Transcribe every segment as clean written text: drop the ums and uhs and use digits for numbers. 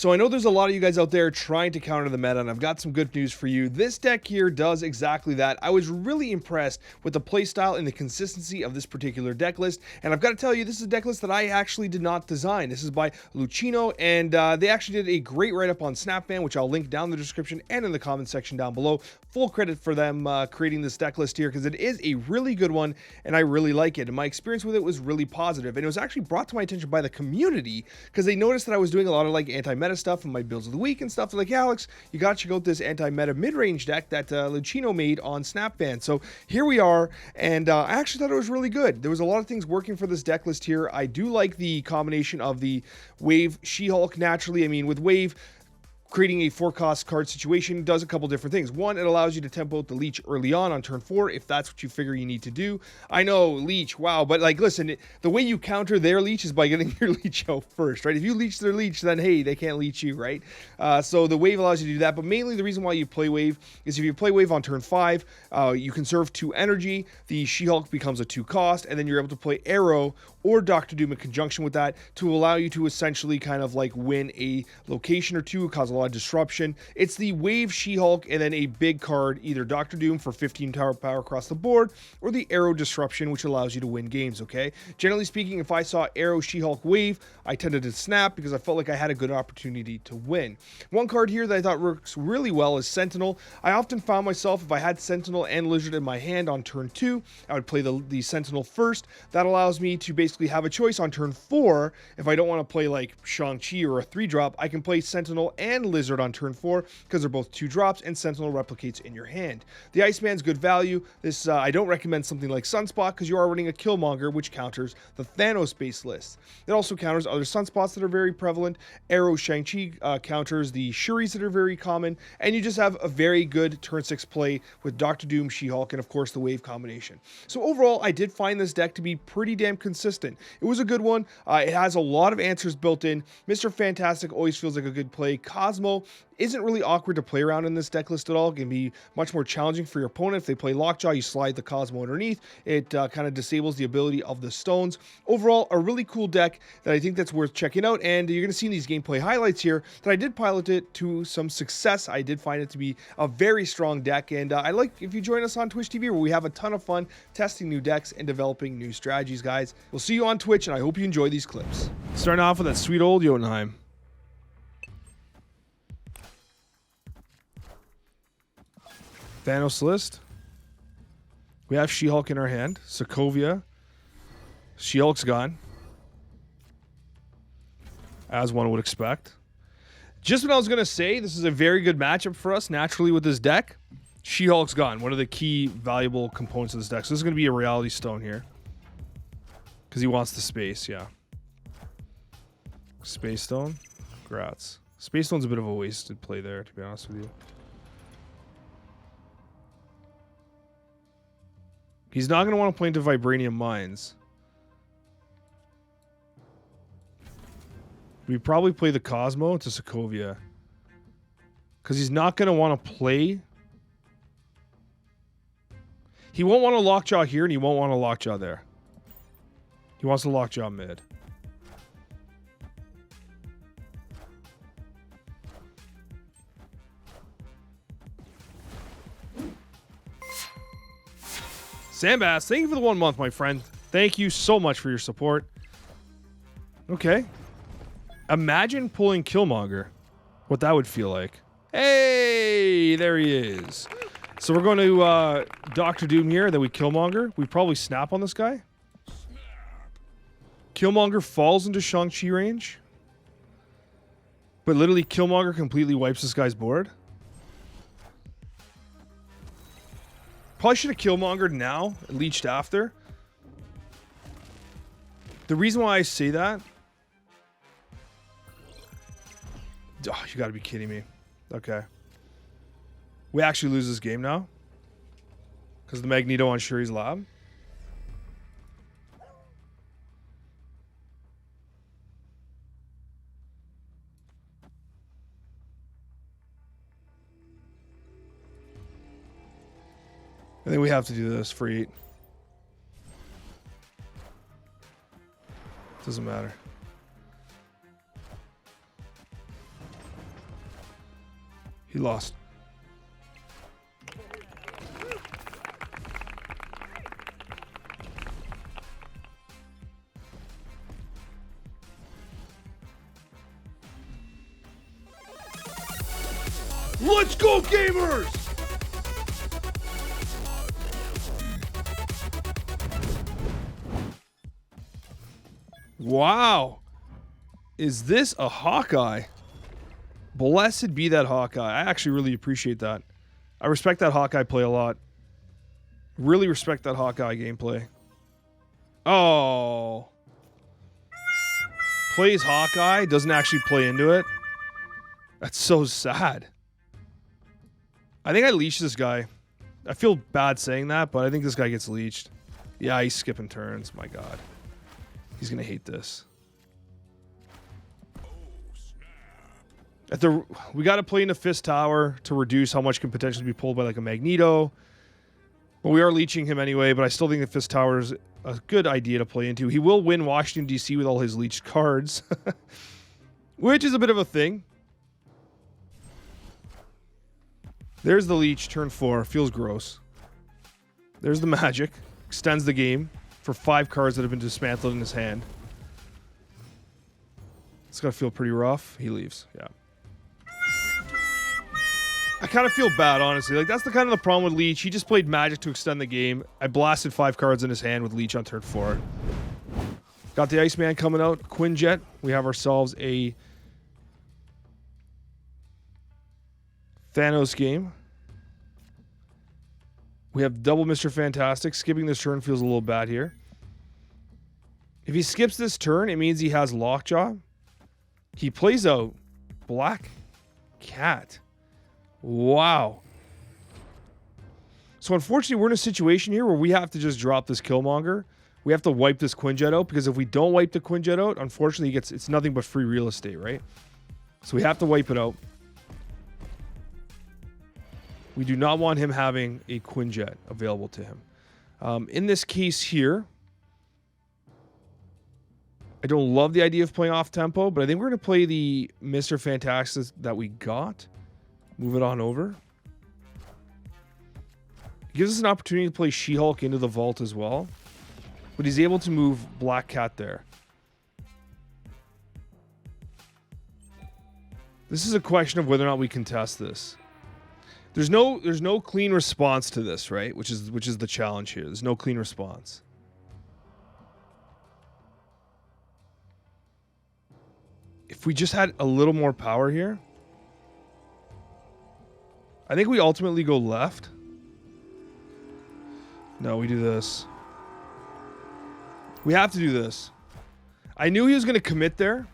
So I know there's a lot of you guys out there trying to counter the meta, and I've got some good news for you. This deck here does exactly that. I was really impressed with the playstyle and the consistency of this particular deck list, and I've got to tell you, this is a deck list that I actually did not design. This is by Lachino, and they actually did a great write-up on Snapman, which I'll link down in the description and in the comment section down below. Full credit for them creating this deck list here, because it is a really good one, and I really like it. And my experience with it was really positive, and it was actually brought to my attention by the community, because they noticed that I was doing a lot of like anti-meta stuff in my builds of the week and stuff. They're like, yeah, Alex, you got to check out this anti-meta mid-range deck that Lachino made on Snapman. So here we are, and I actually thought it was really good. There was a lot of things working for this deck list here. I do like the combination of the Wave She-Hulk naturally. I mean, with Wave, creating a 4-cost card situation does a couple different things. One, it allows you to tempo out the Leech early on turn 4 if that's what you figure you need to do. I know, Leech, wow, but like, listen, the way you counter their Leech is by getting your Leech out first, right? If you Leech their Leech, then hey, they can't Leech you, right? So the Wave allows you to do that, but mainly the reason why you play Wave is if you play Wave on turn 5, you conserve 2 energy, the She-Hulk becomes a 2-cost, and then you're able to play Arrow or Doctor Doom in conjunction with that to allow you to essentially kind of like win a location or two, cause a lot of disruption. It's the Wave She-Hulk and then a big card, either Doctor Doom for 15 tower power across the board, or the Arrow Disruption, which allows you to win games, okay? Generally speaking, if I saw Arrow, She-Hulk, Wave, I tended to snap because I felt like I had a good opportunity to win. One card here that I thought works really well is Sentinel. I often found myself, if I had Sentinel and Lizard in my hand on turn 2, I would play the Sentinel first. That allows me to basically have a choice on turn 4. If I don't want to play like Shang-Chi or a 3-drop, I can play Sentinel and Lizard on turn 4 because they're both 2-drops and Sentinel replicates in your hand. The Iceman's good value. This I don't recommend something like Sunspot because you are running a Killmonger, which counters the Thanos base list. It also counters other Sunspots that are very prevalent. Arrow Shang-Chi counters the Shuris that are very common, and you just have a very good turn 6 play with Doctor Doom, She-Hulk, and of course the Wave combination. So overall, I did find this deck to be pretty damn consistent. It was a good one. It has a lot of answers built in. Mr. Fantastic always feels like a good play. Cosmo isn't really awkward to play around in this deck list at all. It can be much more challenging for your opponent. If they play Lockjaw, you slide the Cosmo underneath. It kind of disables the ability of the stones. Overall, a really cool deck that I think that's worth checking out, and you're going to see in these gameplay highlights here that I did pilot it to some success. I did find it to be a very strong deck, and I like if you join us on Twitch TV, where we have a ton of fun testing new decks and developing new strategies, guys. We'll see you on Twitch, and I hope you enjoy these clips. Starting off with that sweet old Jotunheim. Thanos list. We have She-Hulk in our hand. Sokovia. She-Hulk's gone, as one would expect. Just what I was going to say, this is a very good matchup for us naturally with this deck. She-Hulk's gone, one of the key valuable components of this deck. So this is going to be a Reality Stone here. Because he wants the space, yeah. Space Stone. Grats. Space Stone's a bit of a wasted play there, to be honest with you. He's not going to want to play into Vibranium Mines. We probably play the Cosmo to Sokovia. Because he's not going to want to play. He won't want to Lockjaw here, and he won't want to Lockjaw there. He wants to Lockjaw mid. Sandbass, thank you for the 1 month, my friend. Thank you so much for your support. Okay. Imagine pulling Killmonger. What that would feel like. Hey, there he is. So we're going to Doctor Doom here, then we Killmonger. We probably snap on this guy. Killmonger falls into Shang-Chi range. But literally Killmonger completely wipes this guy's board. Probably should have Killmongered now and leeched after. The reason why I say that... Oh, you gotta be kidding me. Okay. We actually lose this game now? Because the Magneto on Shuri's lab? I think we have to do this for 8. Doesn't matter. He lost. Let's go, gamers! Wow. Is this a Hawkeye? Blessed be that Hawkeye. I actually really appreciate that. I respect that Hawkeye play a lot. Really respect that Hawkeye gameplay. Oh. Plays Hawkeye, doesn't actually play into it. That's so sad. I think I leashed this guy. I feel bad saying that, but I think this guy gets leeched. Yeah, he's skipping turns. My God. He's going to hate this. We got to play into Fist Tower to reduce how much can potentially be pulled by like a Magneto. But we are leeching him anyway, but I still think the Fist Tower is a good idea to play into. He will win Washington, D.C. with all his leeched cards. Which is a bit of a thing. There's the Leech, turn 4. Feels gross. There's the Magic. Extends the game for 5 cards that have been dismantled in his hand. It's going to feel pretty rough. He leaves. Yeah. I kind of feel bad, honestly. Like, that's the kind of the problem with Leech. He just played Magic to extend the game. I blasted 5 cards in his hand with Leech on turn 4. Got the Iceman coming out. Quinjet. We have ourselves a Thanos game. We have double Mr. Fantastic. Skipping this turn feels a little bad here. If he skips this turn, it means he has Lockjaw. He plays out Black Cat. Wow. So unfortunately, we're in a situation here where we have to just drop this Killmonger. We have to wipe this Quinjet out, because if we don't wipe the Quinjet out, unfortunately, it's nothing but free real estate, right? So we have to wipe it out. We do not want him having a Quinjet available to him. In this case here, I don't love the idea of playing off tempo, but I think we're going to play the Mr. Fantastic that we got. Move it on over. It gives us an opportunity to play She-Hulk into the vault as well. But he's able to move Black Cat there. This is a question of whether or not we contest this. There's no clean response to this, right? Which is the challenge here. There's no clean response. If we just had a little more power here, I think we ultimately go left. No, we do this. We have to do this. I knew he was going to commit there.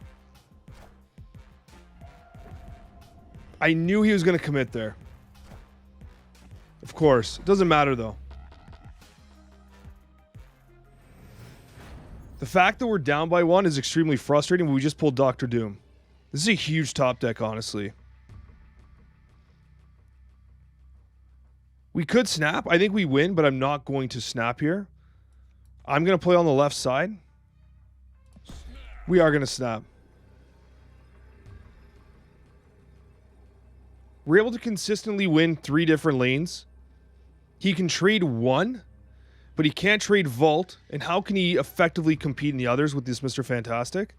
I knew he was going to commit there. Of course. It doesn't matter, though. The fact that we're down by 1 is extremely frustrating, but we just pulled Doctor Doom. This is a huge top deck, honestly. We could snap. I think we win, but I'm not going to snap here. I'm going to play on the left side. We are going to snap. We're able to consistently win 3 different lanes. He can trade 1, but he can't trade Vault. And how can he effectively compete in the others with this Mr. Fantastic?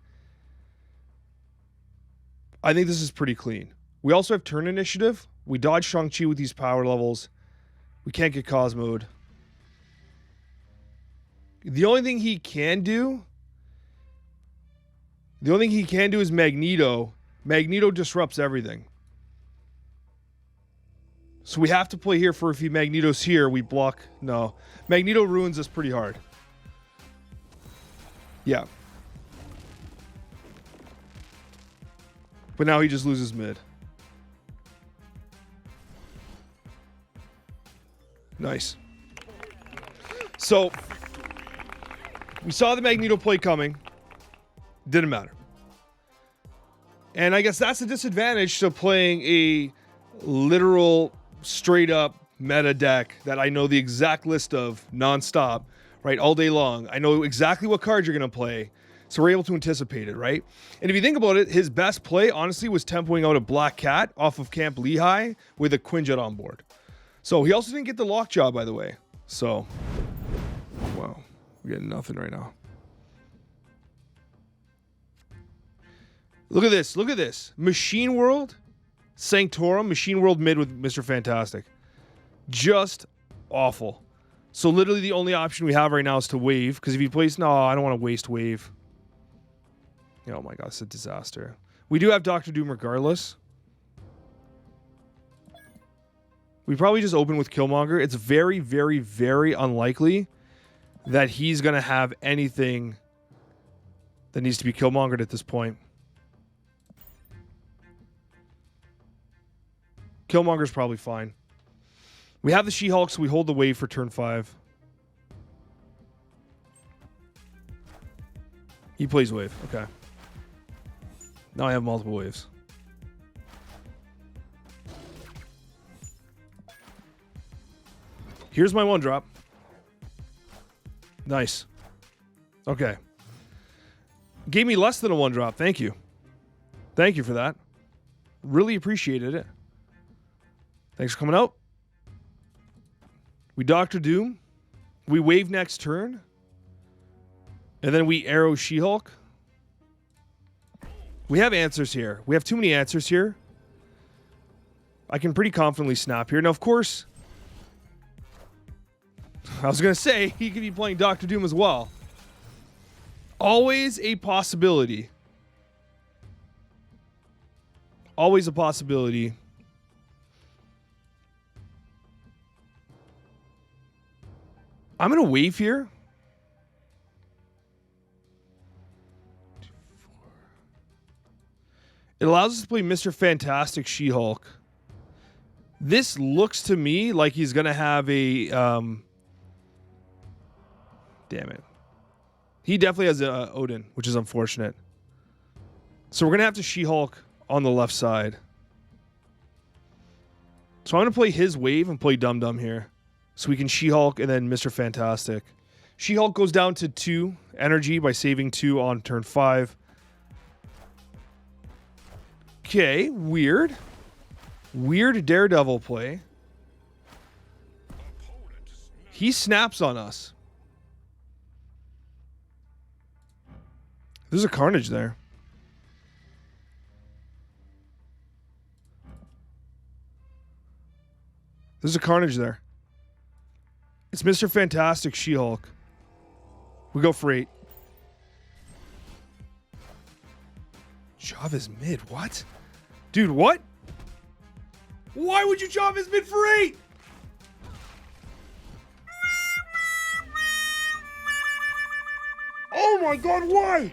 I think this is pretty clean. We also have turn initiative. We dodge Shang-Chi with these power levels. We can't get Cosmo'd. The only thing he can do is Magneto. Magneto disrupts everything. So we have to play here for if he Magneto's here, we block. No. Magneto ruins us pretty hard. Yeah. But now he just loses mid. Nice. So, we saw the Magneto play coming. Didn't matter. And I guess that's the disadvantage to playing a literal, straight up meta deck that I know the exact list of nonstop, right, all day long. I know exactly what cards you're going to play. So we're able to anticipate it, right? And if you think about it, his best play, honestly, was tempoing out a Black Cat off of Camp Lehigh with a Quinjet on board. So he also didn't get the Lockjaw, by the way. So, wow. We're getting nothing right now. Look at this. Look at this. Machine World, Sanctorum, Machine World mid with Mr. Fantastic. Just awful. So literally the only option we have right now is to wave. Because if he plays... No, I don't want to waste wave. Oh my god, it's a disaster. We do have Dr. Doom regardless. We probably just open with Killmonger. It's very, very, very unlikely that he's going to have anything that needs to be Killmongered at this point. Killmonger's probably fine. We have the She-Hulk, so we hold the wave for turn 5. He plays wave. Okay. Now I have multiple waves. Here's my 1-drop. Nice. Okay. Gave me less than a 1-drop. Thank you. Thank you for that. Really appreciated it. Thanks for coming out. We Doctor Doom. We wave next turn. And then we arrow She-Hulk. We have answers here. We have too many answers here. I can pretty confidently snap here. Now, of course, I was going to say he could be playing Doctor Doom as well. Always a possibility. Always a possibility. I'm going to wave here. It allows us to play Mr. Fantastic She-Hulk. This looks to me like he's going to have a... damn it. He definitely has a Odin, which is unfortunate. So we're going to have to She-Hulk on the left side. So I'm going to play his wave and play Dum Dum here. So we can She-Hulk and then Mr. Fantastic. She-Hulk goes down to 2 energy by saving 2 on turn 5. Okay, weird. Weird Daredevil play. He snaps on us. There's a Carnage there. There's a Carnage there. It's Mr. Fantastic She-Hulk. We go for 8. Chavez mid, what? Dude, what? Why would you Chavez mid for 8? Oh my god, why?